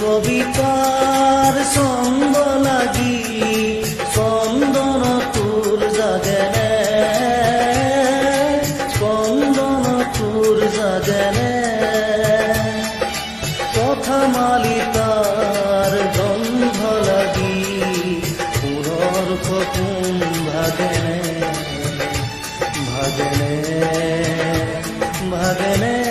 কবিতার ছন্দ লাগি চন্দন তোর জাগেনে, চন্দন তোর জাগেনে। কথা মালিতার গন্ধ লাগি পুরর খকুন ভাগেনে, ভাগেনে, ভাগেনে।